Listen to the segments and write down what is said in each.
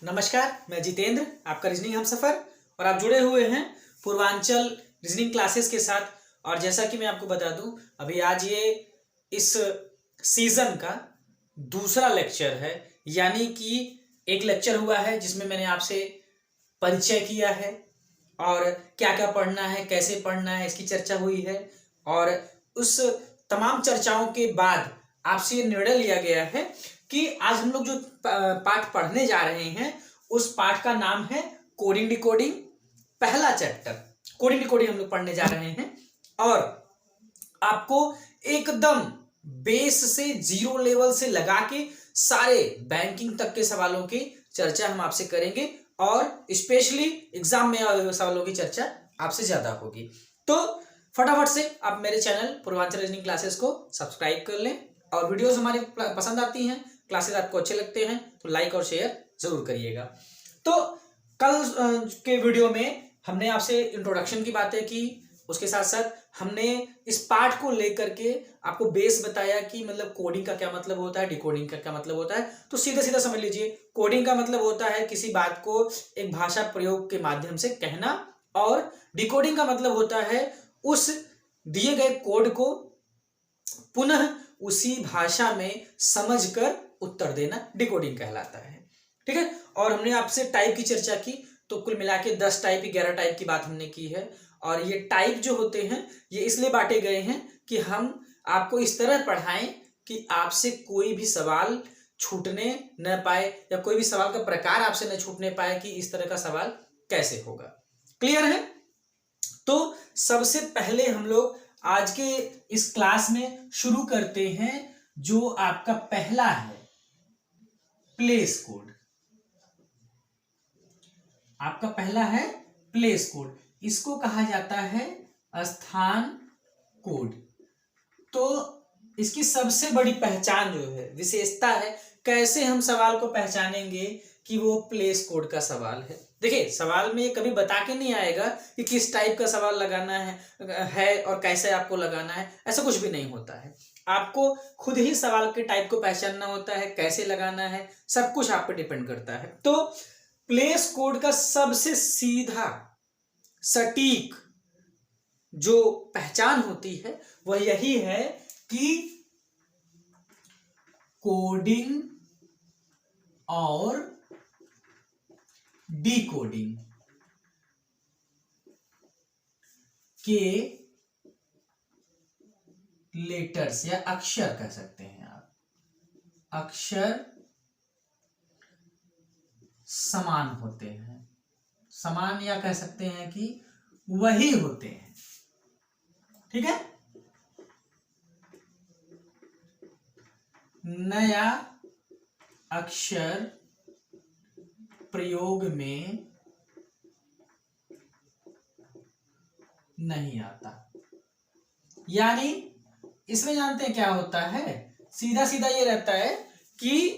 नमस्कार, मैं जितेंद्र, आपका रीजनिंग हमसफर। और आप जुड़े हुए हैं पूर्वांचल रीजनिंग क्लासेस के साथ। और जैसा कि मैं आपको बता दूं, अभी आज ये इस सीजन का दूसरा लेक्चर है। यानी कि एक लेक्चर हुआ है जिसमें मैंने आपसे परिचय किया है और क्या क्या पढ़ना है, कैसे पढ़ना है, इसकी चर्चा हुई है। और उस तमाम चर्चाओं के बाद आपसे ये निर्णय लिया गया है कि आज हम लोग जो पाठ पढ़ने जा रहे हैं उस पाठ का नाम है कोडिंग डिकोडिंग। पहला चैप्टर कोडिंग डिकोडिंग हम लोग पढ़ने जा रहे हैं। और आपको एकदम बेस से, जीरो लेवल से लगा के सारे बैंकिंग तक के सवालों की चर्चा हम आपसे करेंगे और स्पेशली एग्जाम में आए हुए सवालों की चर्चा आपसे ज्यादा होगी। तो फटाफट से आप मेरे चैनल पूर्वांचल रीजनिंग क्लासेस को सब्सक्राइब कर लें। और वीडियोस हमारे पसंद आती हैं, क्लासेस आपको अच्छे लगते हैं तो लाइक और शेयर जरूर करिएगा। तो कल के वीडियो में हमने आपसे इंट्रोडक्शन की बातें की, उसके साथ साथ हमने इस पार्ट को लेकर के आपको बेस बताया कि मतलब कोडिंग का क्या मतलब होता है, डिकोडिंग का क्या मतलब होता है। तो सीधा सीधा समझ लीजिए, कोडिंग का मतलब होता है किसी बात को एक भाषा प्रयोग के माध्यम से कहना, और डिकोडिंग का मतलब होता है उस दिए गए कोड को पुनः उसी भाषा में समझकर उत्तर देना डिकोडिंग कहलाता है। ठीक है। और हमने आपसे टाइप की चर्चा की, तो कुल मिला के 10 टाइप, 11 टाइप की बात हमने की है। और ये टाइप जो होते हैं ये इसलिए बांटे गए हैं कि हम आपको इस तरह पढ़ाएं कि आपसे कोई भी सवाल छूटने न पाए, या कोई भी सवाल का प्रकार आपसे न छूटने पाए कि इस तरह का सवाल कैसे होगा। क्लियर है? तो सबसे पहले हम लोग आज के इस क्लास में शुरू करते हैं जो आपका पहला है, प्लेस कोड। आपका पहला है प्लेस कोड, इसको कहा जाता है स्थान कोड। तो इसकी सबसे बड़ी पहचान जो है, विशेषता है, कैसे हम सवाल को पहचानेंगे कि वो प्लेस कोड का सवाल है। देखिए, सवाल में ये कभी बता के नहीं आएगा कि किस टाइप का सवाल लगाना है और कैसे आपको लगाना है, ऐसा कुछ भी नहीं होता है। आपको खुद ही सवाल के टाइप को पहचानना होता है, कैसे लगाना है, सब कुछ आप पे डिपेंड करता है। तो प्लेस कोड का सबसे सीधा सटीक जो पहचान होती है वह यही है कि कोडिंग और डिकोडिंग के लेटर्स या अक्षर कह सकते हैं आप, अक्षर समान होते हैं। समान या कह सकते हैं कि वही होते हैं। ठीक है। नया अक्षर प्रयोग में नहीं आता। यानी इसमें जानते हैं क्या होता है, सीधा सीधा ये रहता है कि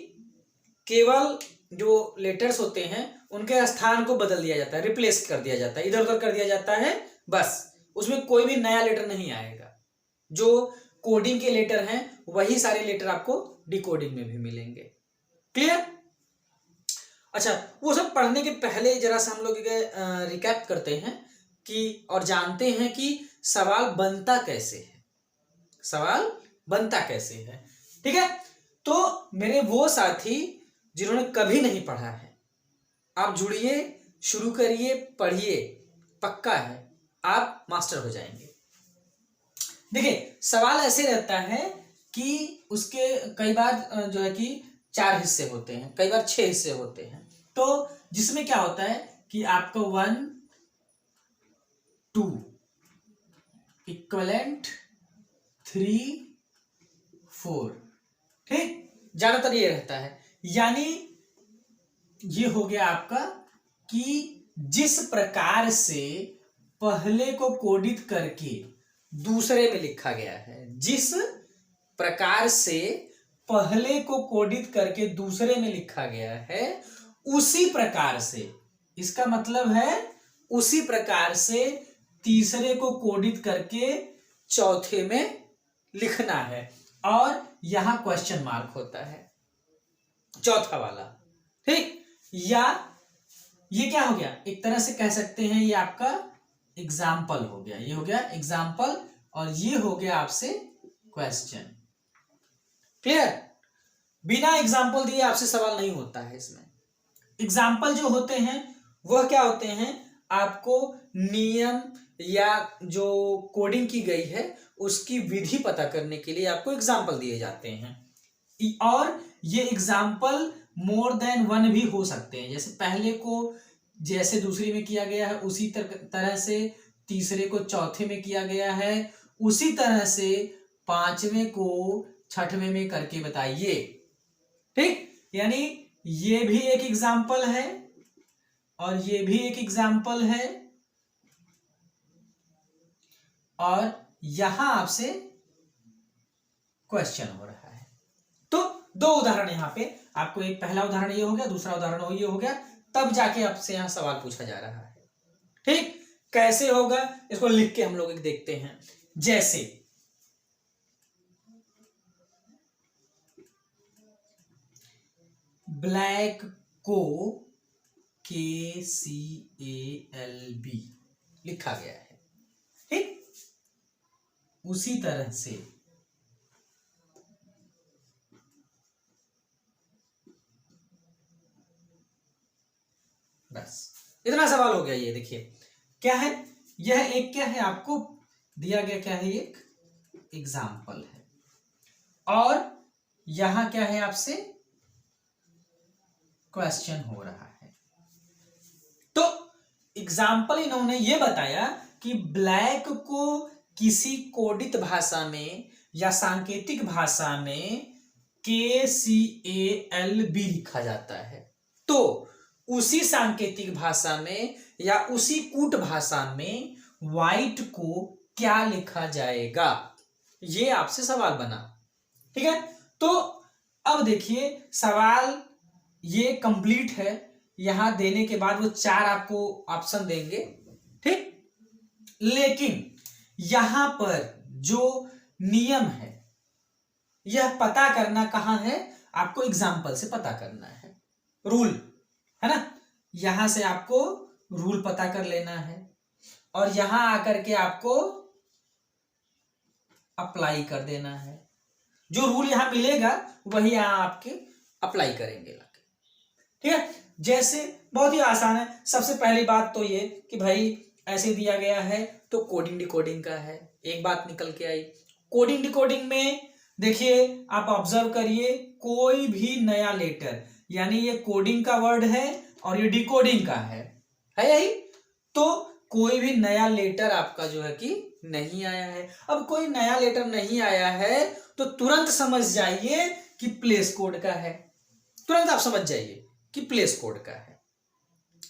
केवल जो लेटर्स होते हैं उनके स्थान को बदल दिया जाता है, रिप्लेस कर दिया जाता है, इधर उधर कर दिया जाता है, बस। उसमें कोई भी नया लेटर नहीं आएगा। जो कोडिंग के लेटर हैं वही सारे लेटर आपको डिकोडिंग में भी मिलेंगे। क्लियर? अच्छा, वो सब पढ़ने के पहले जरा सा हम लोग रिकैप करते हैं कि और जानते हैं कि सवाल बनता कैसे है। सवाल बनता कैसे है? ठीक है। तो मेरे वो साथी जिन्होंने कभी नहीं पढ़ा है, आप जुड़िए, शुरू करिए, पढ़िए, पक्का है आप मास्टर हो जाएंगे। देखिए, सवाल ऐसे रहता है कि उसके कई बार जो है कि 4 हिस्से होते हैं, कई बार 6 हिस्से होते हैं। तो जिसमें क्या होता है कि आपको 1 2 इक्वलेंट 3 4, ठीक, ज्यादातर ये रहता है। यानी ये हो गया आपका कि जिस प्रकार से पहले को कोडित करके दूसरे में लिखा गया है, जिस प्रकार से पहले को कोडित करके दूसरे में लिखा गया है, उसी प्रकार से, इसका मतलब है उसी प्रकार से तीसरे को कोडित करके चौथे में लिखना है। और यहां क्वेश्चन मार्क होता है, चौथा वाला। ठीक, या ये क्या हो गया, एक तरह से कह सकते हैं ये आपका एग्जाम्पल हो गया, ये हो गया एग्जाम्पल और ये हो गया आपसे क्वेश्चन। क्लियर? बिना एग्जाम्पल दिए आपसे सवाल नहीं होता है। इसमें एग्जाम्पल जो होते हैं वह क्या होते हैं, आपको नियम या जो कोडिंग की गई है उसकी विधि पता करने के लिए आपको एग्जाम्पल दिए जाते हैं। और ये एग्जाम्पल मोर देन वन भी हो सकते हैं, जैसे पहले को जैसे दूसरी में किया गया है उसी तरह से तीसरे को चौथे में किया गया है, उसी तरह से पांचवें को छठवें में करके बताइए। ठीक, यानी ये भी एक एग्जाम्पल है और ये भी एक एग्जाम्पल है और यहां आपसे क्वेश्चन हो रहा है। तो दो उदाहरण यहां पे आपको, एक पहला उदाहरण ये हो गया, दूसरा उदाहरण ये हो गया, तब जाके आपसे यहां सवाल पूछा जा रहा है। ठीक, कैसे होगा इसको लिख के हम लोग देखते हैं। जैसे ब्लैक को KCALB लिखा गया है। ठीक, उसी तरह से बस इतना सवाल हो गया। ये देखिए क्या है, यह एक क्या है आपको दिया गया, क्या है, एक एग्जाम्पल है और यहां क्या है आपसे क्वेश्चन हो रहा है। तो एग्जाम्पल इन्होंने ये बताया कि ब्लैक को किसी कोडित भाषा में या सांकेतिक भाषा में KCALB लिखा जाता है, तो उसी सांकेतिक भाषा में या उसी कूट भाषा में व्हाइट को क्या लिखा जाएगा, ये आपसे सवाल बना। ठीक है, तो अब देखिए सवाल ये कंप्लीट है, यहां देने के बाद वो 4 आपको ऑप्शन देंगे। ठीक, लेकिन यहां पर जो नियम है यह पता करना कहां है, आपको एग्जाम्पल से पता करना है, रूल है ना, यहां से आपको रूल पता कर लेना है और यहां आकर के आपको अप्लाई कर देना है। जो रूल यहां मिलेगा वही यहां आपके अप्लाई करेंगे लाके। ठीक है, जैसे बहुत ही आसान है। सबसे पहली बात तो ये कि भाई ऐसे दिया गया है तो कोडिंग डिकोडिंग का है, एक बात निकल के आई। कोडिंग डिकोडिंग में देखिए आप ऑब्जर्व करिए, कोई भी नया लेटर, यानी ये कोडिंग का वर्ड है और ये डिकोडिंग का है यही, तो कोई भी नया लेटर आपका जो है कि नहीं आया है। अब कोई नया लेटर नहीं आया है तो तुरंत समझ जाइए कि प्लेस कोड का है, तुरंत आप समझ जाइए कि प्लेस कोड का है।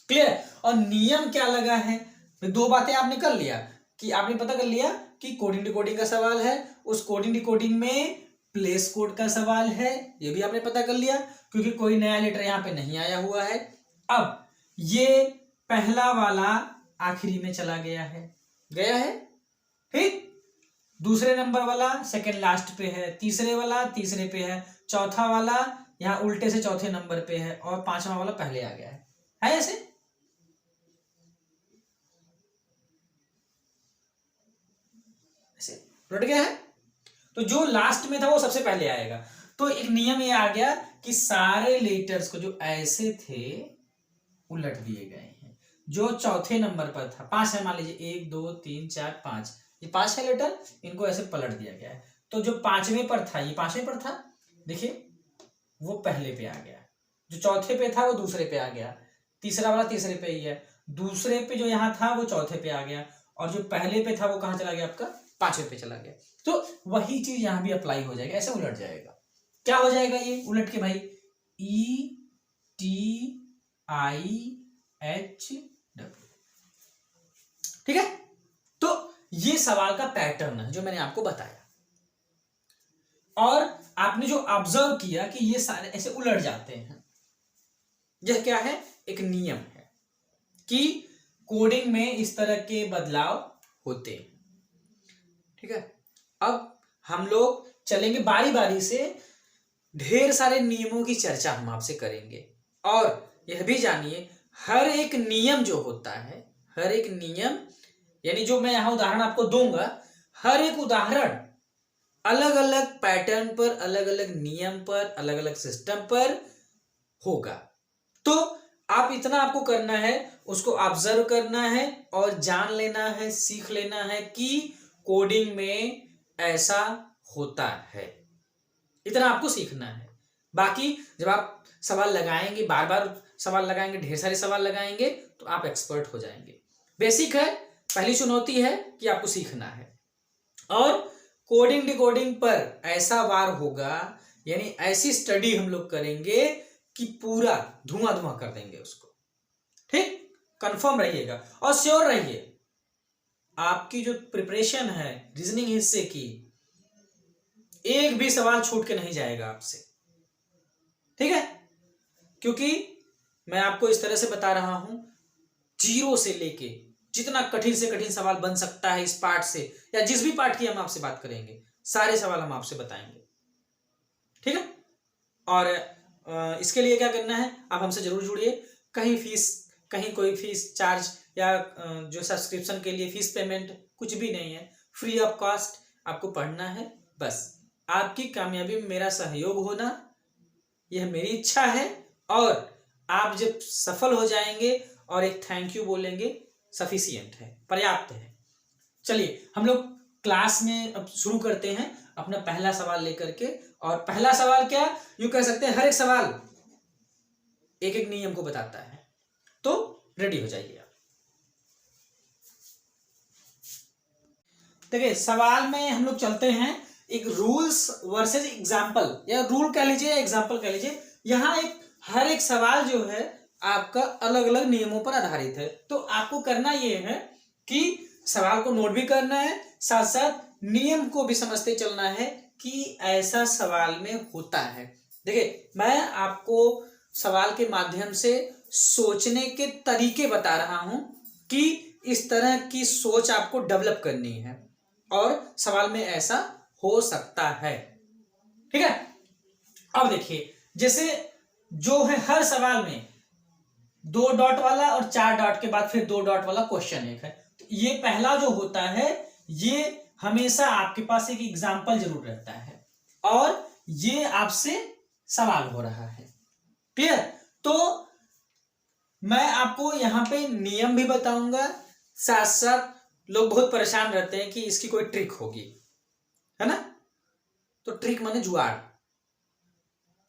क्लियर? और नियम क्या लगा है, दो बातें आपने कर लिया कि आपने पता कर लिया कि कोडिंग डिकोडिंग का सवाल है, उस कोडिंग डिकोडिंग में प्लेस कोड का सवाल है, ये भी आपने पता कर लिया क्योंकि कोई नया लेटर यहां पे नहीं आया हुआ है। अब ये पहला वाला आखिरी में चला गया है, ठीक, दूसरे नंबर वाला सेकंड लास्ट पे है, तीसरे वाला तीसरे पे है, चौथा वाला यहां उल्टे से चौथे नंबर पे है और पांचवा वाला पहले आ गया है ऐसे। उलट गया है तो जो लास्ट में था वो सबसे पहले आएगा। तो एक नियम ये आ गया कि सारे लेटर्स को जो ऐसे थे उलट दिए गए हैं। जो चौथे नंबर पर था, 5 है मान लीजिए, 1 2 3 4 5, ये 5 है लेटर, इनको ऐसे पलट दिया गया है। तो जो 5वें पर था, ये 5वें पर था, देखिए वो पहले पे आ गया, जो चौथे पे था वो दूसरे पे आ गया, तीसरा वाला तीसरे पे ही है, दूसरे पे जो यहाँ था वो चौथे पे आ गया और जो पहले पे था वो कहाँ चला गया, आपका 5वें पे चला गया। तो वही चीज यहां भी अप्लाई हो जाएगा, ऐसे उलट जाएगा। क्या हो जाएगा ये उलट के भाई, ETIHW। ठीक है, तो ये सवाल का पैटर्न है जो मैंने आपको बताया और आपने जो ऑब्जर्व किया कि ये सारे ऐसे उलट जाते हैं, यह क्या है, एक नियम है कि कोडिंग में इस तरह के बदलाव होते हैं। ठीक है, अब हम लोग चलेंगे बारी बारी से, ढेर सारे नियमों की चर्चा हम आपसे करेंगे और यह भी जानिए हर एक नियम जो होता है, हर एक नियम यानी जो मैं यहाँ उदाहरण आपको दूंगा, हर एक उदाहरण अलग अलग पैटर्न पर, अलग अलग नियम पर, अलग अलग सिस्टम पर होगा। तो आप इतना आपको करना है, उसको ऑब्जर्व करना है और जान लेना है, सीख लेना है कि कोडिंग में ऐसा होता है। इतना आपको सीखना है। बाकी जब आप सवाल लगाएंगे, बार बार सवाल लगाएंगे, ढेर सारे सवाल लगाएंगे, तो आप एक्सपर्ट हो जाएंगे। बेसिक है, पहली चुनौती है कि आपको सीखना है। और कोडिंग डिकोडिंग पर ऐसा वार होगा, यानी ऐसी स्टडी हम लोग करेंगे कि पूरा धुआं धुआं कर देंगे उसको। ठीक, कंफर्म रहिएगा और श्योर रहिए, आपकी जो प्रिपरेशन है रीजनिंग हिस्से की, एक भी सवाल छूट के नहीं जाएगा आपसे। ठीक है, क्योंकि मैं आपको इस तरह से बता रहा हूं, जीरो से लेके जितना कठिन से कठिन सवाल बन सकता है इस पार्ट से, या जिस भी पार्ट की हम आपसे बात करेंगे, सारे सवाल हम आपसे बताएंगे। ठीक है, और इसके लिए क्या करना है, आप हमसे जरूर जुड़िए। कहीं कोई फीस चार्ज या जो सब्सक्रिप्शन के लिए फीस पेमेंट कुछ भी नहीं है, फ्री ऑफ कॉस्ट आपको पढ़ना है। बस आपकी कामयाबी में मेरा सहयोग होना, यह मेरी इच्छा है। और आप जब सफल हो जाएंगे और एक थैंक यू बोलेंगे, सफिशिएंट है, पर्याप्त है। चलिए हम लोग क्लास में अब शुरू करते हैं अपना पहला सवाल लेकर के। और पहला सवाल क्या, यूं कह सकते हैं हर एक सवाल एक एक नियम को बताता है। तो रेडी हो जाइए आप। देखिए सवाल में हम लोग चलते हैं, एक रूल्स वर्सेस एग्जाम्पल, या रूल कह लीजिए, एग्जाम्पल कह लीजिए। यहाँ हर एक सवाल जो है आपका अलग अलग नियमों पर आधारित है। तो आपको करना यह है कि सवाल को नोट भी करना है, साथ साथ नियम को भी समझते चलना है कि ऐसा सवाल में होता है। देखिए मैं आपको सवाल के माध्यम से सोचने के तरीके बता रहा हूं कि इस तरह की सोच आपको डेवलप करनी है और सवाल में ऐसा हो सकता है। ठीक है, अब देखिए जैसे जो है हर सवाल में 2 डॉट वाला और 4 डॉट के बाद फिर 2 डॉट वाला क्वेश्चन एक है। तो ये पहला जो होता है, ये हमेशा आपके पास एक एग्जाम्पल जरूर रहता है और ये आपसे सवाल हो रहा है। क्लियर? तो मैं आपको यहां पे नियम भी बताऊंगा, साथ साथ लोग बहुत परेशान रहते हैं कि इसकी कोई ट्रिक होगी, है ना। तो ट्रिक माने जुगाड़,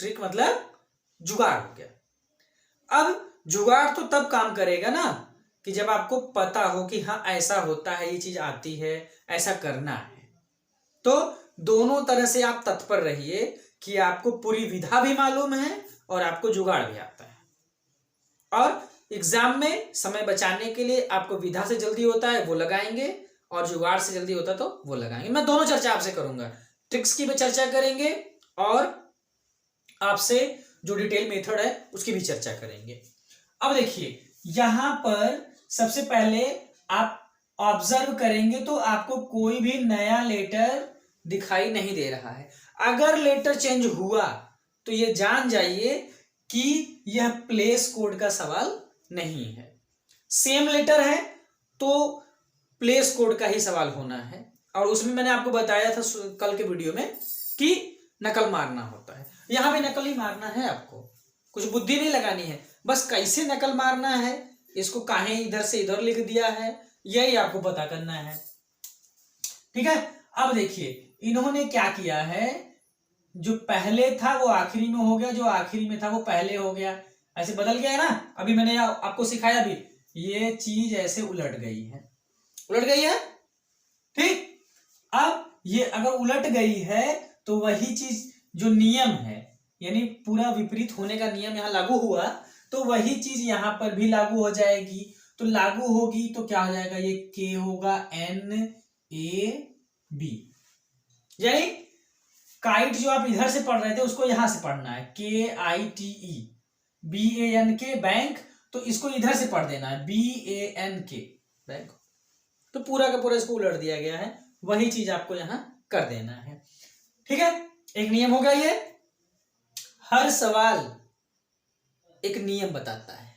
ट्रिक मतलब जुगाड़ हो गया। अब जुगाड़ तो तब काम करेगा ना कि जब आपको पता हो कि हाँ ऐसा होता है, ये चीज आती है, ऐसा करना है। तो दोनों तरह से आप तत्पर रहिए कि आपको पूरी विधा भी मालूम है और आपको जुगाड़ भी आता है। और एग्जाम में समय बचाने के लिए आपको विधा से जल्दी होता है वो लगाएंगे और जुगाड़ से जल्दी होता तो वो लगाएंगे। मैं दोनों चर्चा आपसे करूंगा, ट्रिक्स की भी चर्चा करेंगे और आपसे जो डिटेल मेथड है उसकी भी चर्चा करेंगे। अब देखिए यहां पर सबसे पहले आप ऑब्जर्व करेंगे तो आपको कोई भी नया लेटर दिखाई नहीं दे रहा है। अगर लेटर चेंज हुआ तो ये जान जाइए कि यह प्लेस कोड का सवाल नहीं है। सेम लेटर है तो प्लेस कोड का ही सवाल होना है। और उसमें मैंने आपको बताया था कल के वीडियो में कि नकल मारना होता है। यहां भी नकल ही मारना है, आपको कुछ बुद्धि नहीं लगानी है, बस कैसे नकल मारना है, इसको काहे इधर से इधर लिख दिया है, यही आपको पता करना है। ठीक है, अब देखिए इन्होंने क्या किया है, जो पहले था वो आखिरी में हो गया, जो आखिरी में था वो पहले हो गया, ऐसे बदल गया है ना। अभी मैंने आपको सिखाया भी, ये चीज ऐसे उलट गई है, उलट गई है। ठीक, अब ये अगर उलट गई है तो वही चीज जो नियम है, यानी पूरा विपरीत होने का नियम यहां लागू हुआ, तो वही चीज यहां पर भी लागू हो जाएगी। तो लागू होगी तो क्या हो जाएगा, ये के होगा NAB, यानी काइट जो आप इधर से पढ़ रहे थे उसको यहां से पढ़ना है, KITE, BANK बैंक, तो इसको इधर से पढ़ देना है BANK बैंक। तो पूरा का पूरा इसको उलट दिया गया है, वही चीज आपको यहां कर देना है। ठीक है, एक नियम होगा ये, हर सवाल एक नियम बताता है।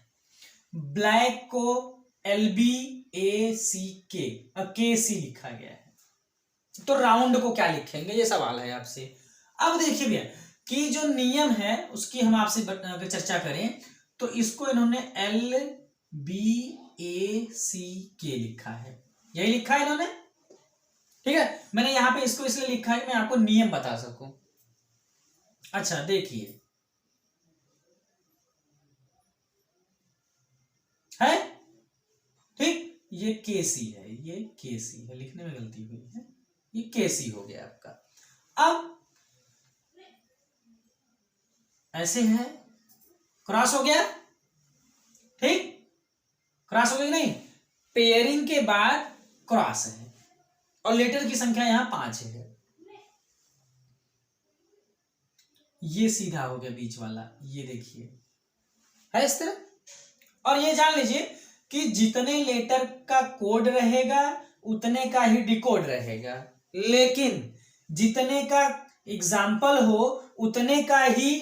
ब्लैक को LBACK KC लिखा गया है, तो राउंड को क्या लिखेंगे, ये सवाल है आपसे। अब देखिए भैया कि जो नियम है उसकी हम आपसे अगर चर्चा करें तो इसको इन्होंने LBACK लिखा है, यही लिखा है इन्होंने, ठीक है। मैंने यहां पे इसको इसलिए लिखा है कि मैं आपको नियम बता सकूं। अच्छा देखिए है, ठीक, ये KC है, ये KC है, लिखने में गलती हुई है, ये KC हो गया आपका। अब ऐसे है, क्रॉस हो गया, ठीक, क्रॉस हो गया नहीं, पेयरिंग के बाद क्रॉस है और लेटर की संख्या यहां 5 है, ये सीधा हो गया बीच वाला, ये देखिए है इस तरह। और ये जान लीजिए कि जितने लेटर का कोड रहेगा उतने का ही डिकोड रहेगा, लेकिन जितने का एग्जाम्पल हो उतने का ही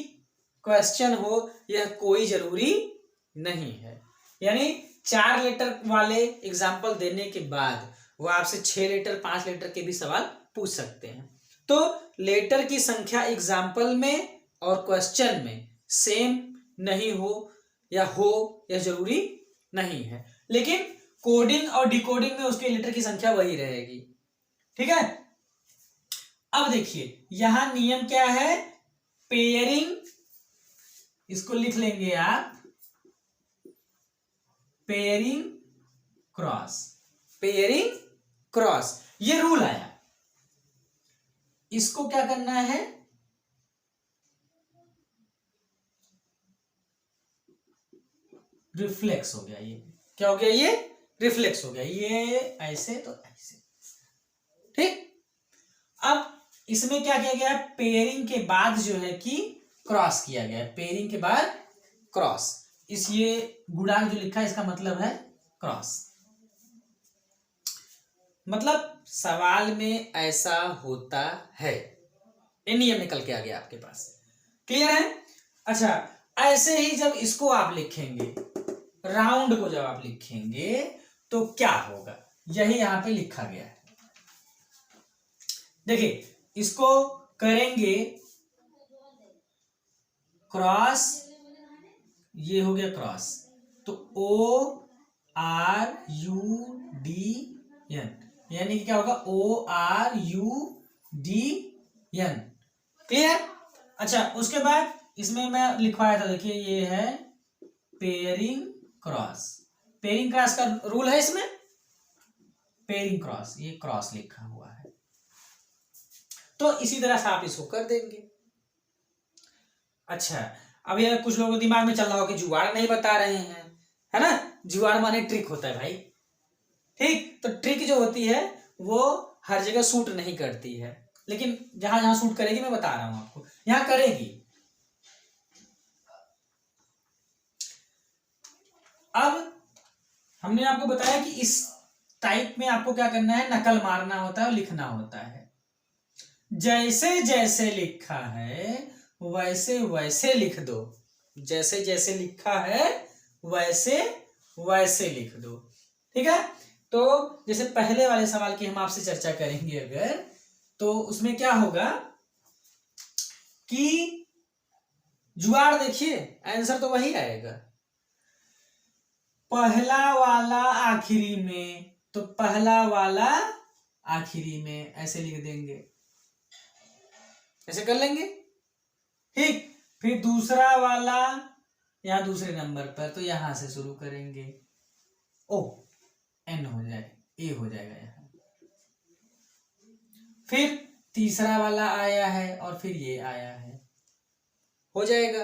क्वेश्चन हो, यह कोई जरूरी नहीं है। यानी 4 लेटर वाले एग्जाम्पल देने के बाद वो आपसे 6 लेटर 5 लेटर के भी सवाल पूछ सकते हैं। तो लेटर की संख्या एग्जाम्पल में और क्वेश्चन में सेम नहीं हो या जरूरी नहीं है, लेकिन कोडिंग और डिकोडिंग में उसके लेटर की संख्या वही रहेगी, ठीक है। अब देखिए यहां नियम क्या है, पेयरिंग, इसको लिख लेंगे आप पेयरिंग क्रॉस, पेयरिंग क्रॉस, ये रूल आया। इसको क्या करना है, रिफ्लेक्स हो गया, ये क्या हो गया, ये रिफ्लेक्स हो गया, ये ऐसे तो ऐसे, ठीक। अब इसमें क्या किया गया, पेयरिंग के बाद जो है कि क्रॉस किया गया, पेयरिंग के बाद क्रॉस, इस ये गुणांक जो लिखा है इसका मतलब है क्रॉस, मतलब सवाल में ऐसा होता है, ये नियम निकल के आ गया आपके पास, क्लियर है। अच्छा ऐसे ही जब इसको आप लिखेंगे, राउंड को जब आप लिखेंगे तो क्या होगा, यही यहां पे लिखा गया है। देखिए इसको करेंगे क्रॉस, ये हो गया क्रॉस, तो ORUDN, यानी कि क्या होगा, ORUDN, क्लियर। अच्छा उसके बाद इसमें मैं लिखवाया था, देखिए ये है पेयरिंग क्रॉस, पेयरिंग क्रॉस का रूल है इसमें, पेयरिंग क्रॉस, ये क्रॉस लिखा हुआ है, तो इसी तरह से आप इसको कर देंगे। अच्छा अब ये कुछ लोगों के दिमाग में चल रहा हो कि जुगाड़ नहीं बता रहे हैं, है ना, जुगाड़ माने ट्रिक होता है भाई, ठीक, तो ट्रिक जो होती है वो हर जगह सूट नहीं करती है, लेकिन जहां जहां सूट करेगी मैं बता रहा हूं आपको, यहां करेगी। अब हमने आपको बताया कि इस टाइप में आपको क्या करना है, नकल मारना होता है और लिखना होता है, जैसे जैसे लिखा है वैसे वैसे लिख दो, जैसे जैसे लिखा है वैसे वैसे लिख दो, ठीक है। तो जैसे पहले वाले सवाल की हम आपसे चर्चा करेंगे अगर, तो उसमें क्या होगा कि जुगाड़ देखिए, आंसर तो वही आएगा, पहला वाला आखिरी में, तो पहला वाला आखिरी में ऐसे लिख देंगे, ऐसे कर लेंगे, ठीक। फिर दूसरा वाला यहां दूसरे नंबर पर, तो यहां से शुरू करेंगे, N हो जाए, A हो जाएगा यहां, फिर तीसरा वाला आया है और फिर ये आया है, हो जाएगा।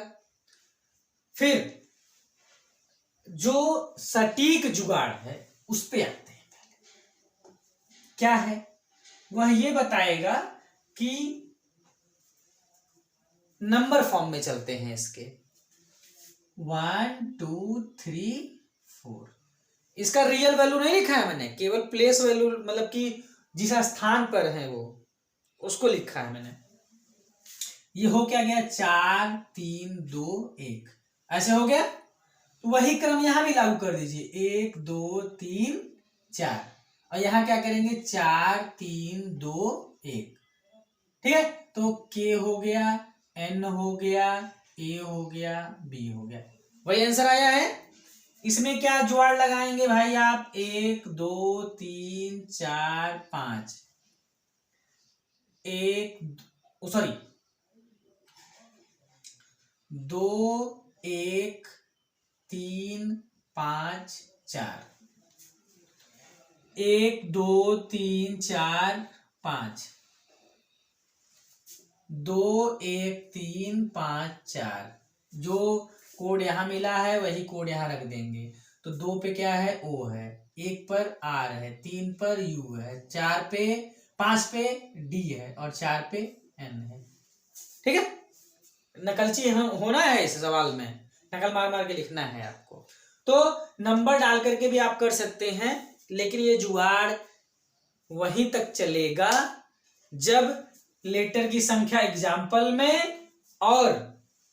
फिर जो सटीक जुगाड़ है उस पे आते हैं, पहले क्या है, वह ये बताएगा कि नंबर फॉर्म में चलते हैं इसके, 1 2 3 4, इसका रियल वैल्यू नहीं लिखा है मैंने, केवल प्लेस वैल्यू, मतलब कि जिस स्थान पर है वो उसको लिखा है मैंने। ये हो क्या गया, 4 3 2 1, ऐसे हो गया। तो वही क्रम यहां भी लागू कर दीजिए, 1 2 3 4, और यहां क्या करेंगे 4 3 2 1। ठीक है, तो K हो गया, N हो गया, A हो गया, B हो गया, वही आंसर आया है। इसमें क्या जुगाड़ लगाएंगे भाई आप, 1 2 3 4 5, 2 1 3 5 4, 1 2 3 4 5, 2 1 3 5 4, जो कोड यहां मिला है वही कोड यहां रख देंगे। तो 2 पे क्या है, O है, 1 पर R है, 3 पर U है, 5 पे D है, और 4 पे N है। ठीक है, नकलची होना है इस सवाल में, नकल मार मार के लिखना है आपको। तो नंबर डाल करके भी आप कर सकते हैं, लेकिन ये जुगाड़ वहीं तक चलेगा जब लेटर की संख्या एग्जाम्पल में और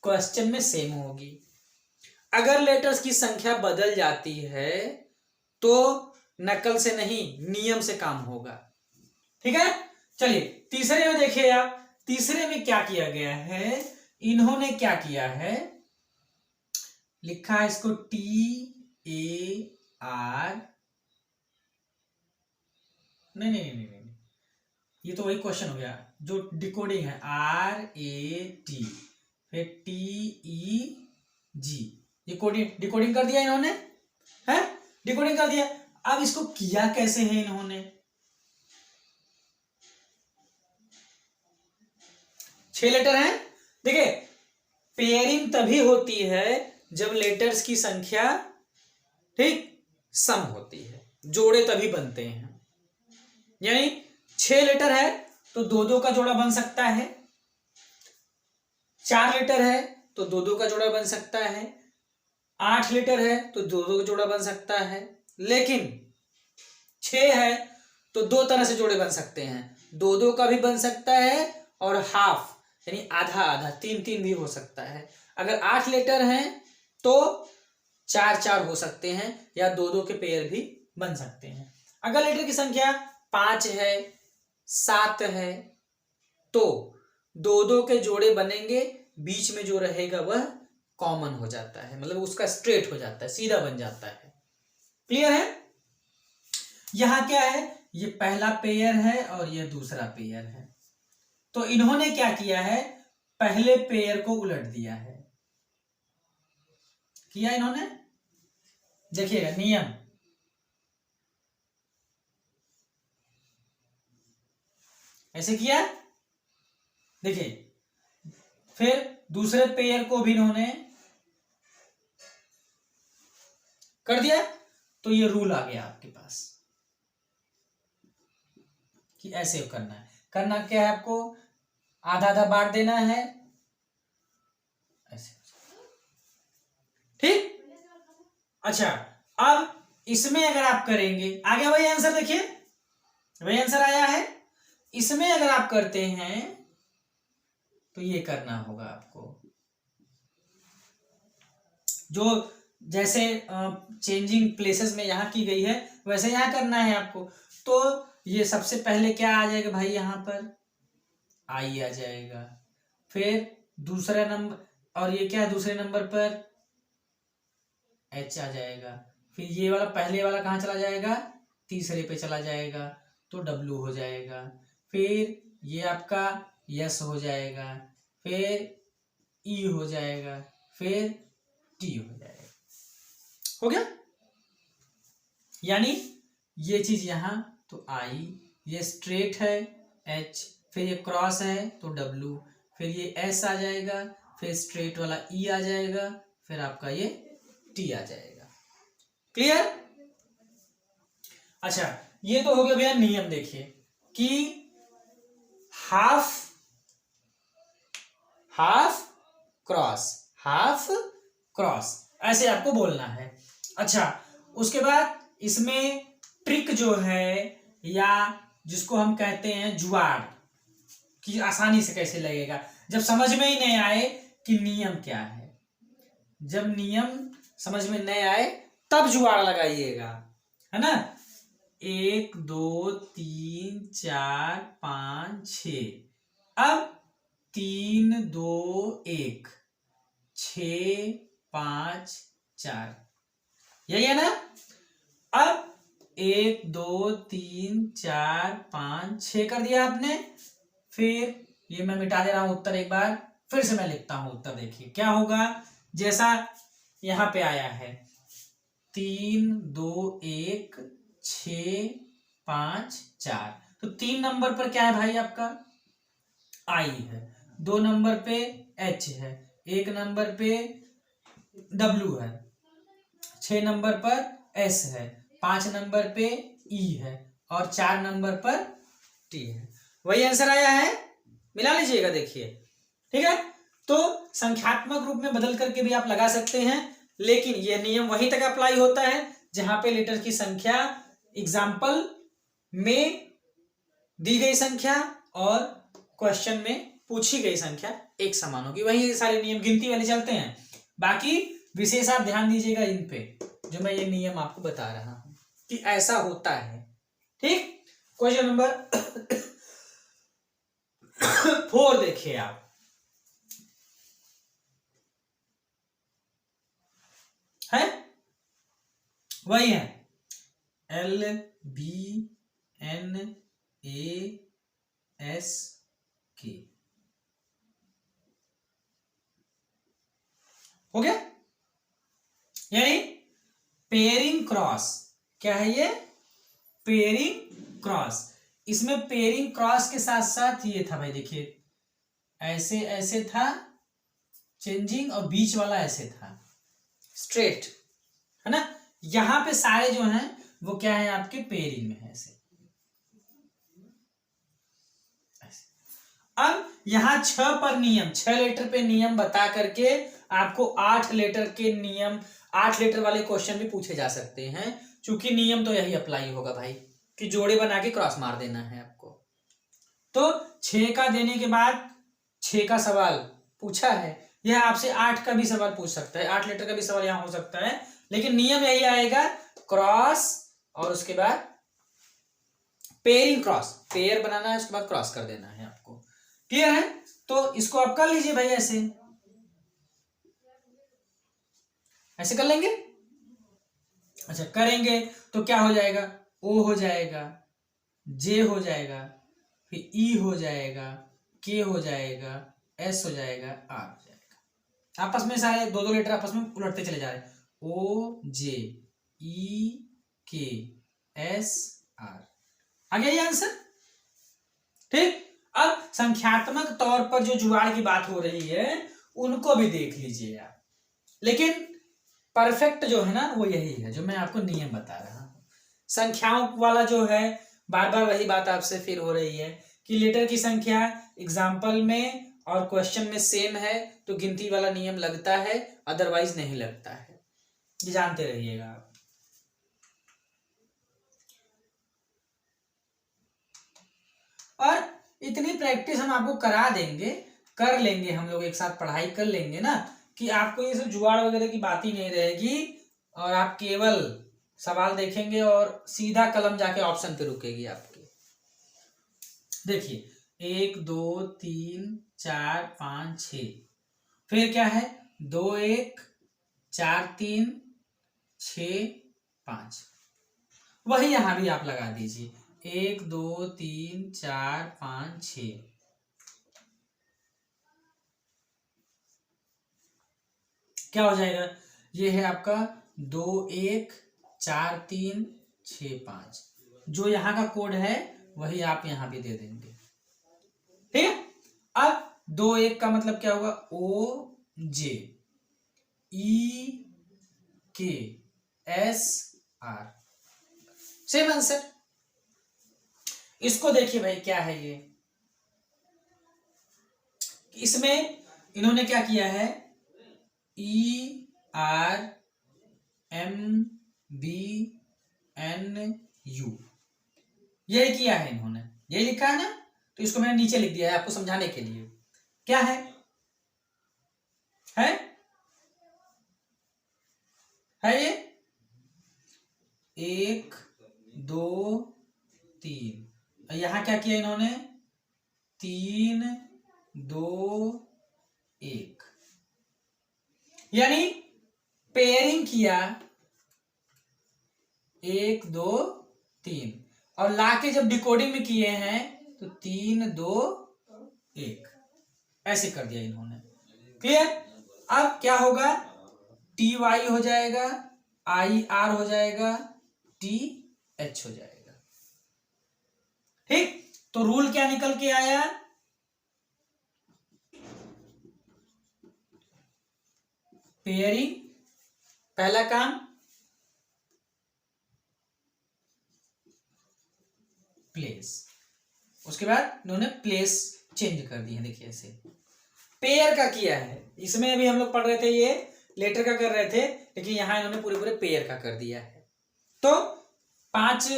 क्वेश्चन में सेम होगी। अगर लेटर्स की संख्या बदल जाती है तो नकल से नहीं, नियम से काम होगा। ठीक है, चलिए तीसरे में देखिए आप, तीसरे में क्या किया गया है, इन्होंने क्या किया है, लिखा है इसको TAR, नहीं, ये तो वही क्वेश्चन हो गया जो डिकोडिंग है, RAT फिर TEG, ये कोडिंग डिकोडिंग कर दिया इन्होंने, है डिकोडिंग कर दिया। अब इसको किया कैसे है इन्होंने, 6 लेटर हैं। देखिए पेयरिंग तभी होती है जब लेटर्स की संख्या ठीक सम होती है, जोड़े तभी बनते हैं। यानी 6 लेटर है तो 2-2 का जोड़ा बन सकता है, 4 लेटर है तो 2-2 का जोड़ा बन सकता है, 8 लेटर है तो 2-2 का जोड़ा बन सकता है, लेकिन 6 है तो 2 तरह से जोड़े बन सकते हैं, 2-2 का भी बन सकता है और हाफ यानी आधा आधा 3-3 भी हो सकता है। अगर 8 लेटर हैं तो 4-4 हो सकते हैं या 2-2 के पेयर भी बन सकते हैं। अगर लेटर की संख्या 5 है 7 है तो 2-2 के जोड़े बनेंगे, बीच में जो रहेगा वह कॉमन हो जाता है, मतलब उसका स्ट्रेट हो जाता है, सीधा बन जाता है। क्लियर है। यहां क्या है, ये पहला पेयर है और ये दूसरा पेयर है, तो इन्होंने क्या किया है, पहले पेयर को उलट दिया है, किया इन्होंने, देखिएगा नियम, ऐसे किया, देखिए फिर दूसरे पेयर को भी इन्होंने कर दिया, तो ये रूल आ गया आपके पास कि ऐसे करना है। करना क्या है आपको, आधा आधा बांट देना है ऐसे, ठीक। अच्छा अब इसमें अगर आप करेंगे, आ गया वही आंसर, देखिए वही आंसर आया है। इसमें अगर आप करते हैं तो ये करना होगा आपको, जो जैसे चेंजिंग प्लेसेस में यहां की गई है वैसे यहां करना है आपको। तो ये सबसे पहले क्या आ जाएगा भाई, यहां पर आई आ जाएगा, फिर दूसरा नंबर, और ये क्या है दूसरे नंबर पर एच आ जाएगा, फिर ये वाला पहले वाला कहाँ चला जाएगा, तीसरे पे चला जाएगा तो डब्लू हो जाएगा, फिर ये आपका यस हो जाएगा, फिर ई हो जाएगा, फिर टी हो जाएगा, हो गया। यानी ये चीज यहां तो आई, ये स्ट्रेट है एच, फिर ये क्रॉस है तो डब्लू, फिर ये एस आ जाएगा, फिर स्ट्रेट वाला ई आ जाएगा, फिर आपका ये टी आ जाएगा। क्लियर। अच्छा ये तो हो गया भैया नियम, देखिए कि हाफ क्रॉस ऐसे आपको बोलना है। अच्छा उसके बाद इसमें ट्रिक जो है, या जिसको हम कहते हैं जुगाड़, कि आसानी से कैसे लगेगा, जब समझ में ही नहीं आए कि नियम क्या है, जब नियम समझ में नहीं आए तब जुगाड़ लगाइएगा, है ना। 1 2 3 4 5 6, अब 3 2 1 6 5 4, यही है ना। अब 1 2 3 4 5 6 कर दिया आपने। फिर ये मैं मिटा दे रहा हूं उत्तर, एक बार फिर से मैं लिखता हूं उत्तर। देखिए क्या होगा, जैसा यहां पे आया है 3 2 1 6 5 4, तो 3 नंबर पर क्या है भाई आपका आई है, 2 नंबर पे एच है, 1 नंबर पे डब्ल्यू है, 6 नंबर पर एस है, 5 नंबर पे ई है और 4 नंबर पर टी है। वही आंसर आया है, मिला लीजिएगा। देखिए ठीक है, तो संख्यात्मक रूप में बदल करके भी आप लगा सकते हैं, लेकिन यह नियम वहीं तक अप्लाई होता है जहां पे लेटर की संख्या एग्जाम्पल में दी गई संख्या और क्वेश्चन में पूछी गई संख्या एक समान होगी, वही सारे नियम गिनती वाले चलते हैं। बाकी विशेष आप ध्यान दीजिएगा इन पे, जो मैं ये नियम आपको बता रहा हूं कि ऐसा होता है। ठीक, क्वेश्चन नंबर 4 देखिए आप, है वही है L B N A S K, हो गया। यानी पेयरिंग क्रॉस, क्या है ये पेयरिंग क्रॉस। इसमें पेयरिंग क्रॉस के साथ साथ ये था भाई, देखिए ऐसे ऐसे था चेंजिंग और बीच वाला ऐसे था स्ट्रेट, है ना। यहां पे सारे जो हैं वो क्या है आपके पेयरिंग में है ऐसे। अब यहां 6 पर नियम, 6 लेटर पे नियम बता करके आपको 8 लेटर के नियम, 8 लेटर वाले क्वेश्चन भी पूछे जा सकते हैं, क्योंकि नियम तो यही अप्लाई होगा भाई कि जोड़े बना के क्रॉस मार देना है आपको। तो 6 का देने के बाद 6 का सवाल पूछा है, यह आपसे 8 का भी सवाल पूछ सकता है, 8 लेटर का भी सवाल यहां हो सकता है, लेकिन नियम यही आएगा क्रॉस और उसके बाद पेयरिंग क्रॉस, पेयर बनाना है उसके बाद क्रॉस कर देना है आपको। क्लियर है, तो इसको आप कर लीजिए भाई, ऐसे ऐसे कर लेंगे। अच्छा करेंगे तो क्या हो जाएगा, O हो जाएगा, J हो जाएगा, फिर E हो जाएगा, K हो जाएगा, S हो जाएगा, R हो जाएगा। आपस में सारे 2-2 लेटर आपस में उलटते चले जा रहे हैं, O J E K S R, आ गया ये आंसर। ठीक, अब संख्यात्मक तौर पर जो जुगाड़ की बात हो रही है उनको भी देख लीजिए आप, लेकिन परफेक्ट जो है ना वो यही है जो मैं आपको नियम बता रहा हूं। संख्याओं वाला जो है बार बार वही बात आपसे फिर हो रही है कि लेटर की संख्या एग्जाम्पल में और क्वेश्चन में सेम है तो गिनती वाला नियम लगता है, अदरवाइज नहीं लगता है, ये जानते रहिएगा आप। और इतनी प्रैक्टिस हम आपको करा देंगे, कर लेंगे हम लोग एक साथ पढ़ाई कर लेंगे ना, कि आपको ये सब जुगाड़ वगैरह की बात ही नहीं रहेगी और आप केवल सवाल देखेंगे और सीधा कलम जाके ऑप्शन पे रुकेगी आपकी। देखिए 1 2 3 4 5 6, फिर क्या है 2 1 4 3 6 5, वही यहां भी आप लगा दीजिए 1 2 3 4 5 6, क्या हो जाएगा, ये है आपका 2 1 4 3 6 5, जो यहाँ का कोड है वही आप यहाँ भी दे देंगे। ठीक है, अब 2 1 का मतलब क्या होगा, O J E K S R, same answer. इसको देखिए भाई क्या है ये, इसमें इन्होंने क्या किया है ER MB NU, यही किया है इन्होंने, यही लिखा है ना, तो इसको मैंने नीचे लिख दिया है आपको समझाने के लिए। क्या है 1 2 3। यहां क्या किया इन्होंने, 3 2 1, यानी पेयरिंग किया 1 2 3, और लाके जब डिकोडिंग में किए हैं तो 3 2 1 ऐसे कर दिया इन्होंने। क्लियर। अब क्या होगा, टी वाई हो जाएगा, आई आर हो जाएगा, टी एच हो जाएगा। ठीक, तो रूल क्या निकल के आया, पेयरिंग पहला काम, प्लेस, उसके बाद इन्होंने प्लेस चेंज कर दिए। देखिए ऐसे पेयर का किया है, इसमें अभी हम लोग पढ़ रहे थे ये लेटर का कर रहे थे, लेकिन यहां इन्होंने पूरे पूरे पेयर का कर दिया है। तो 5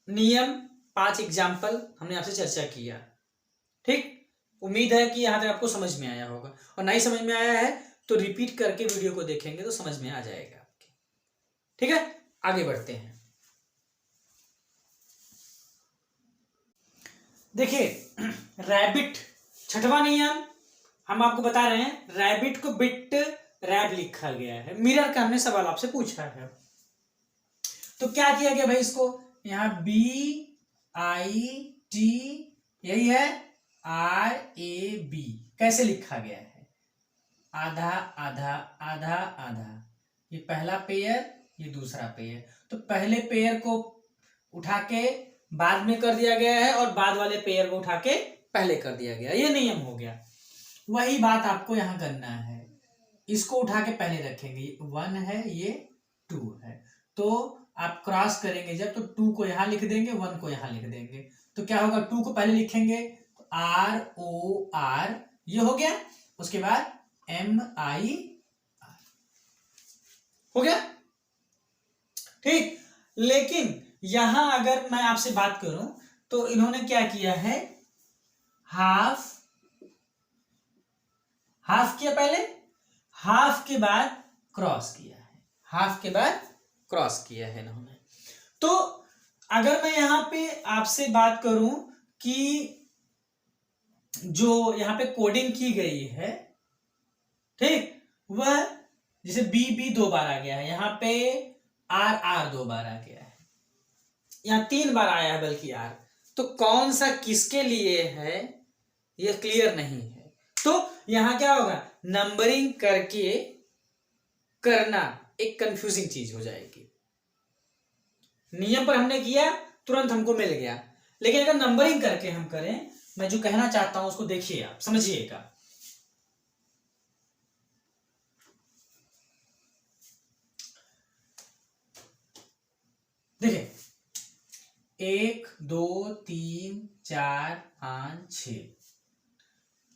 नियम, 5 एग्जाम्पल हमने आपसे चर्चा किया। ठीक, उम्मीद है कि यहां तक आपको समझ में आया होगा, और नहीं समझ में आया है तो रिपीट करके वीडियो को देखेंगे तो समझ में आ जाएगा आपके। ठीक है, आगे बढ़ते हैं। देखिए रैबिट, छठवां नियम हम आपको बता रहे हैं, रैबिट को बिट रैब लिखा गया है। मिरर का हमने सवाल आपसे पूछा है, तो क्या किया गया भाई, इसको यहां BIT यही है, RAB कैसे लिखा गया है, आधा आधा आधा आधा, ये पहला पेयर ये दूसरा पेयर, तो पहले पेयर को उठा के बाद में कर दिया गया है और बाद वाले पेयर को उठा के पहले कर दिया गया, ये नियम हो गया। वही बात आपको यहां करना है, इसको उठा के पहले रखेंगे, 1 है ये 2 है, तो आप क्रॉस करेंगे जब, तो 2 को यहां लिख देंगे, 1 को यहां लिख देंगे, तो क्या होगा, 2 को पहले लिखेंगे ROR ये हो गया, उसके बाद MIR हो गया। ठीक, लेकिन यहां अगर मैं आपसे बात करूं तो इन्होंने क्या किया है, हाफ किया पहले, हाफ के बाद क्रॉस किया है, हाफ के बाद क्रॉस किया है इन्होंने। तो अगर मैं यहां पे आपसे बात करूं कि जो यहां पे कोडिंग की गई है, ठीक, वह जैसे बी 2 बार आ गया है, यहां पे RR 2 बार आ गया है, यहां 3 बार आया है बल्कि R, तो कौन सा किसके लिए है यह क्लियर नहीं है। तो यहां क्या होगा, नंबरिंग करके करना एक कंफ्यूजिंग चीज हो जाएगी। नियम पर हमने किया, तुरंत हमको मिल गया, लेकिन अगर नंबरिंग करके हम करें, मैं जो कहना चाहता हूं उसको देखिए, आप समझिएगा। देखिए 1 2 3 4 5 6,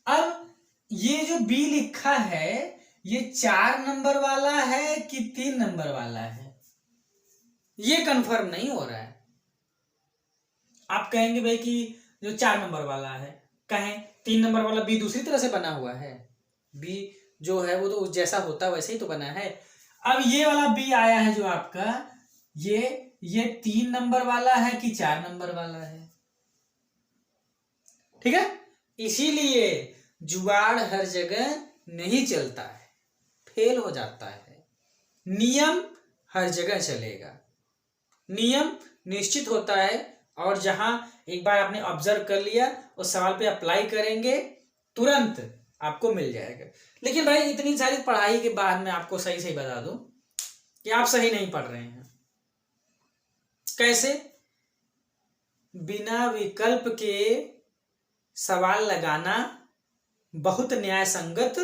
अब ये जो बी लिखा है ये 4 नंबर वाला है कि 3 नंबर वाला है, ये कंफर्म नहीं हो रहा है। आप कहेंगे भाई कि जो 4 नंबर वाला है, कहें 3 नंबर वाला बी दूसरी तरह से बना हुआ है, बी जो है वो तो जैसा होता वैसे ही तो बना है। अब ये वाला बी आया है जो आपका, ये 3 नंबर वाला है कि 4 नंबर वाला है, ठीक है। इसीलिए जुगाड़ हर जगह नहीं चलता है, फेल हो जाता है। नियम हर जगह चलेगा, नियम निश्चित होता है, और जहां एक बार आपने ऑब्जर्व कर लिया उस सवाल पे अप्लाई करेंगे तुरंत आपको मिल जाएगा। लेकिन भाई इतनी सारी पढ़ाई के बाद मैं आपको सही सही बता दूं कि आप सही नहीं पढ़ रहे हैं। कैसे, बिना विकल्प के सवाल लगाना बहुत न्याय संगत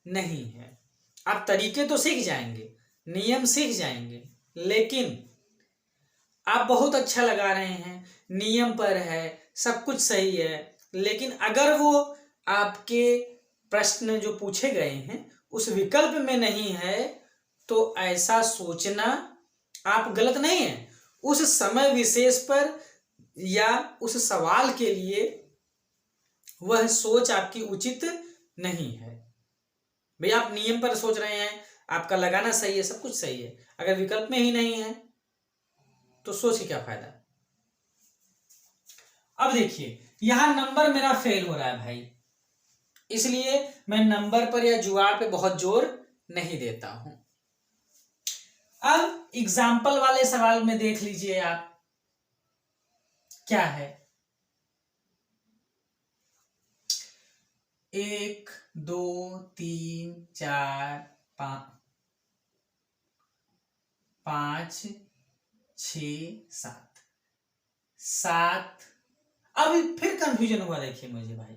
नहीं है। आप तरीके तो सीख जाएंगे, नियम सीख जाएंगे, लेकिन आप बहुत अच्छा लगा रहे हैं, नियम पर है, सब कुछ सही है, लेकिन अगर वो आपके प्रश्न जो पूछे गए हैं उस विकल्प में नहीं है, तो ऐसा सोचना आप गलत नहीं है। उस समय विशेष पर या उस सवाल के लिए वह सोच आपकी उचित नहीं है। भाई आप नियम पर सोच रहे हैं, आपका लगाना सही है, सब कुछ सही है, अगर विकल्प में ही नहीं है तो सोच के क्या फायदा। अब देखिए यहां नंबर मेरा फेल हो रहा है भाई, इसलिए मैं नंबर पर या जुगाड़ पे बहुत जोर नहीं देता हूं। अब एग्जाम्पल वाले सवाल में देख लीजिए आप क्या है। 1 2 3 4 5 6 7 7। अब फिर कंफ्यूजन हुआ, देखिए मुझे भाई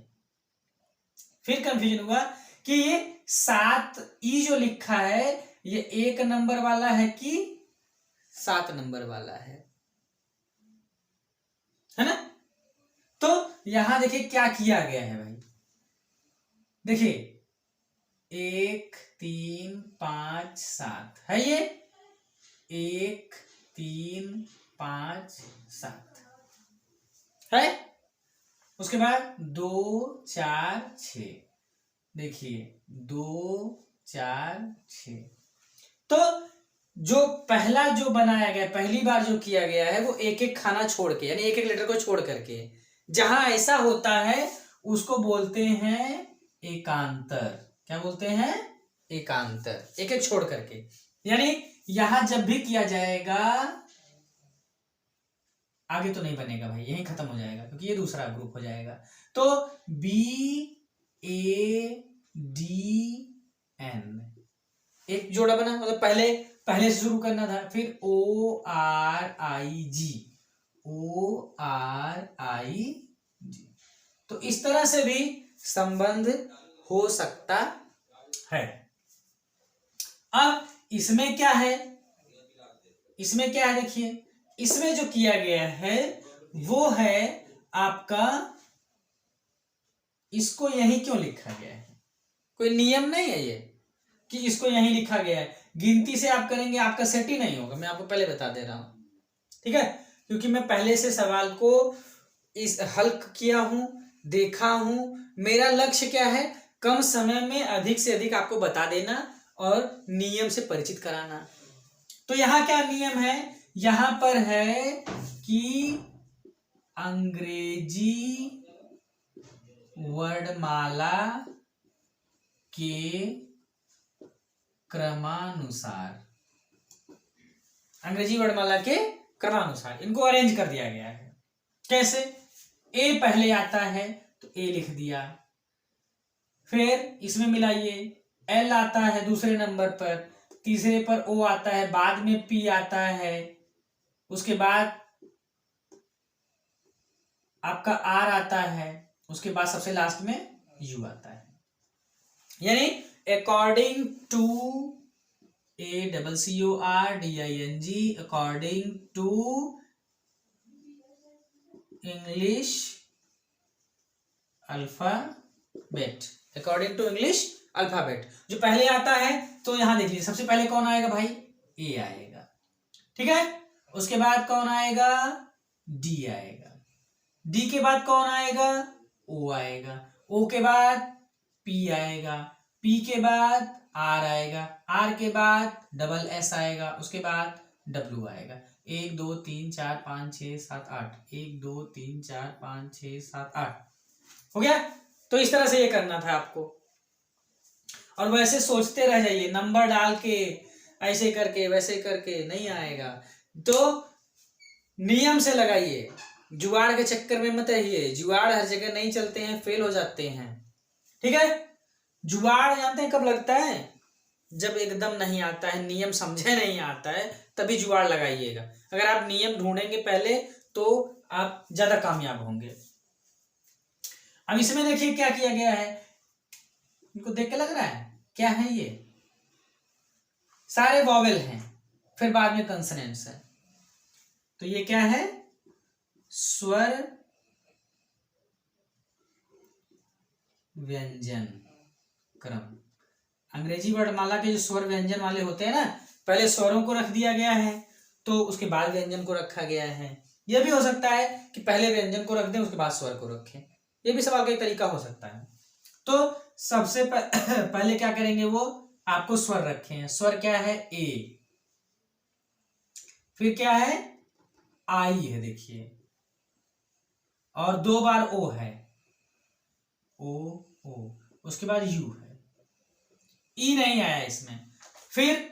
फिर कंफ्यूजन हुआ कि ये 7 ई जो लिखा है ये 1 नंबर वाला है कि 7 नंबर वाला है ना। तो यहां देखिए क्या किया गया है भाई, देखिए 1 3 5 7 है ये, 1 3 5 7 है। उसके बाद 2 4 6, देखिए 2 4 6। तो जो पहला जो बनाया गया, पहली बार जो किया गया है वो एक एक खाना छोड़ के, यानी एक एक लेटर को छोड़ करके, जहां ऐसा होता है उसको बोलते हैं एकांतर। क्या बोलते हैं? एकांतर, एक एक छोड़ करके। यानी यहां जब भी किया जाएगा, आगे तो नहीं बनेगा भाई, यहीं खत्म हो जाएगा क्योंकि ये दूसरा ग्रुप हो जाएगा। तो B A D N एक जोड़ा बना, मतलब पहले से शुरू करना था। फिर O R I G, O R I G। तो इस तरह से भी संबंध हो सकता है। अब इसमें क्या है, इसमें क्या है देखिए, इसमें जो किया गया है वो है आपका, इसको यही क्यों लिखा गया है, कोई नियम नहीं है ये कि इसको यही लिखा गया है। गिनती से आप करेंगे आपका सेट ही नहीं होगा, मैं आपको पहले बता दे रहा हूं, ठीक है। क्योंकि मैं पहले से सवाल को इस हल किया हूं, देखा हूं। मेरा लक्ष्य क्या है, कम समय में अधिक से अधिक आपको बता देना और नियम से परिचित कराना। तो यहां क्या नियम है, यहां पर है कि अंग्रेजी वर्णमाला के क्रमानुसार, अंग्रेजी वर्णमाला के क्रमानुसार इनको अरेंज कर दिया गया है। कैसे? ए पहले आता है तो ए लिख दिया, फिर इसमें मिलाइए, एल आता है दूसरे नंबर पर, तीसरे पर ओ आता है, बाद में पी आता है, उसके बाद आपका आर आता है, उसके बाद सबसे लास्ट में यू आता है। यानी according to ACCORDING, according to English alphabet, according to English alphabet जो पहले आता है। तो यहां देख लीजिए सबसे पहले कौन आएगा भाई, ए आएगा, ठीक है। उसके बाद कौन आएगा, डी आएगा, डी के बाद कौन आएगा, ओ आएगा, ओ के बाद पी आएगा, पी के बाद आर आएगा, आर के बाद डबल एस आएगा, उसके बाद डब्ल्यू आएगा। 1 2 3 4 5 6 7 8, 1 2 3 4 5 6 7 8 हो गया। तो इस तरह से ये करना था आपको, और वैसे सोचते रह जाइए, नंबर डाल के ऐसे करके वैसे करके नहीं आएगा। तो नियम से लगाइए, जुगाड़ के चक्कर में मत रहिए, जुगाड़ हर जगह नहीं चलते हैं, फेल हो जाते हैं, ठीक है। जुगाड़ जानते हैं कब लगता है, जब एकदम नहीं आता है, नियम समझे नहीं आता है, तभी जुगाड़ लगाइएगा। अगर आप नियम ढूंढेंगे पहले तो आप ज्यादा कामयाब होंगे। अब इसमें देखिए क्या किया गया है, इनको देख के लग रहा है क्या है, ये सारे वॉवेल हैं, फिर बाद में कंसोनेंट्स है। तो ये क्या है, स्वर व्यंजन क्रम। अंग्रेजी वर्णमाला के जो स्वर व्यंजन वाले होते हैं ना, पहले स्वरों को रख दिया गया है तो उसके बाद व्यंजन को रखा गया है। यह भी हो सकता है कि पहले व्यंजन को रख दें उसके बाद स्वर को रखें, यह भी सवाल का एक तरीका हो सकता है। तो सबसे पहले क्या करेंगे, वो आपको स्वर रखे हैं। स्वर क्या है, ए, फिर क्या है आई है देखिए, और 2 बार ओ है, ओ ओ, उसके बाद यू है, ई नहीं आया इसमें। फिर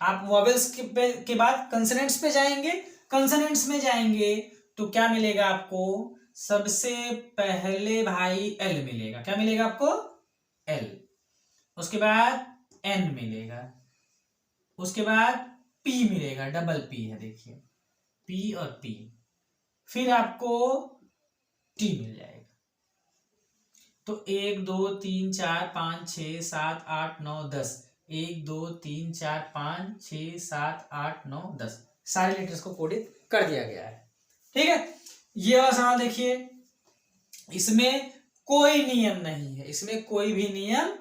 आप वॉवेल्स के बाद कंसोनेंट्स पे जाएंगे, कंसोनेंट्स में जाएंगे तो क्या मिलेगा आपको, सबसे पहले भाई एल मिलेगा, क्या मिलेगा आपको, एल, उसके बाद एन मिलेगा, उसके बाद पी मिलेगा, डबल पी है देखिए, पी और पी, फिर आपको टी मिल जाएगा। तो 1 2 3 4 5 6 7 8 9 10, 1 2 3 4 5 6 7 8 9 10 सारे लेटर्स को कोडित कर दिया गया है। ठीक है, ये वाला सवाल देखिए, इसमें कोई नियम नहीं है, इसमें कोई भी नियम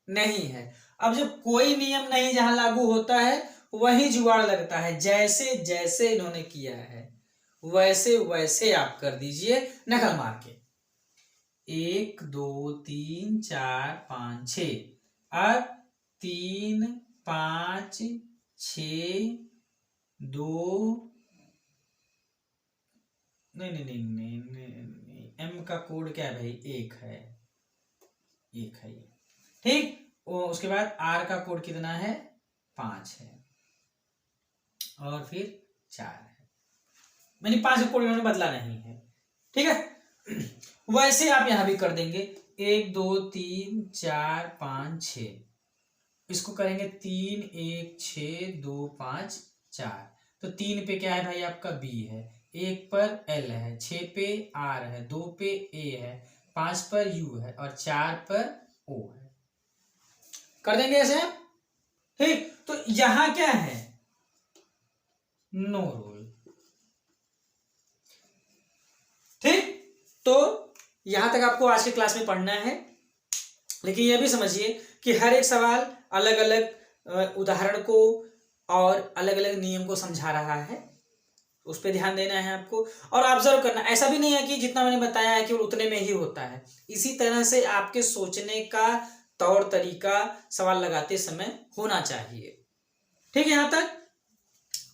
नहीं है। अब जब कोई नियम नहीं जहां लागू होता है वही जुगाड़ लगता है, जैसे जैसे इन्होंने किया है वैसे वैसे आप कर दीजिए नकल मार के। 1 2 3 4 5 6, अब 3 5 6 2, नहीं, एम का कोड क्या है भाई, 1 है, 1 है ये, ठीक। उसके बाद आर का कोड कितना है, 5 है, और फिर 4 है, मैंने 5 का कोड इन्होंने बदला नहीं है। ठीक है, वैसे आप यहां भी कर देंगे, 1 2 3 4 5 6, इसको करेंगे 3 1 6 2 5 4, तो 3 पे क्या है भाई आपका बी है, 1 पर एल है, 6 पे आर है, 2 पे ए है, 5 पर यू है, और 4 पर ओ है। कर देंगे ऐसे, ठीक। तो यहां क्या है, नो रूल, ठीक। तो यहां तक आपको आज के क्लास में पढ़ना है, लेकिन यह भी समझिए कि हर एक सवाल अलग अलग उदाहरण को और अलग अलग नियम को समझा रहा है, उस पर ध्यान देना है आपको और ऑब्जर्व करना। ऐसा भी नहीं है कि जितना मैंने बताया है कि उतने में ही होता है, इसी तरह से आपके सोचने का तौर तरीका सवाल लगाते समय होना चाहिए। ठीक है, यहां तक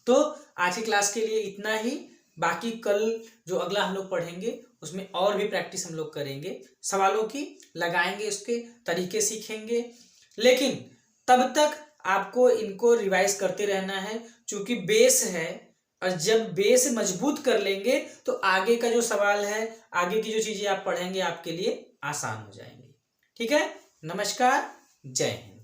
तो आज की क्लास के लिए इतना ही। बाकी कल जो अगला हम लोग पढ़ेंगे उसमें और भी प्रैक्टिस हम लोग करेंगे, सवालों की लगाएंगे, उसके तरीके सीखेंगे, लेकिन तब तक आपको इनको रिवाइज करते रहना है, क्योंकि बेस है, और जब बेस मजबूत कर लेंगे तो आगे का जो सवाल है, आगे की जो चीजें आप पढ़ेंगे आपके लिए आसान हो जाएंगी। ठीक है, नमस्कार, जय हिंद।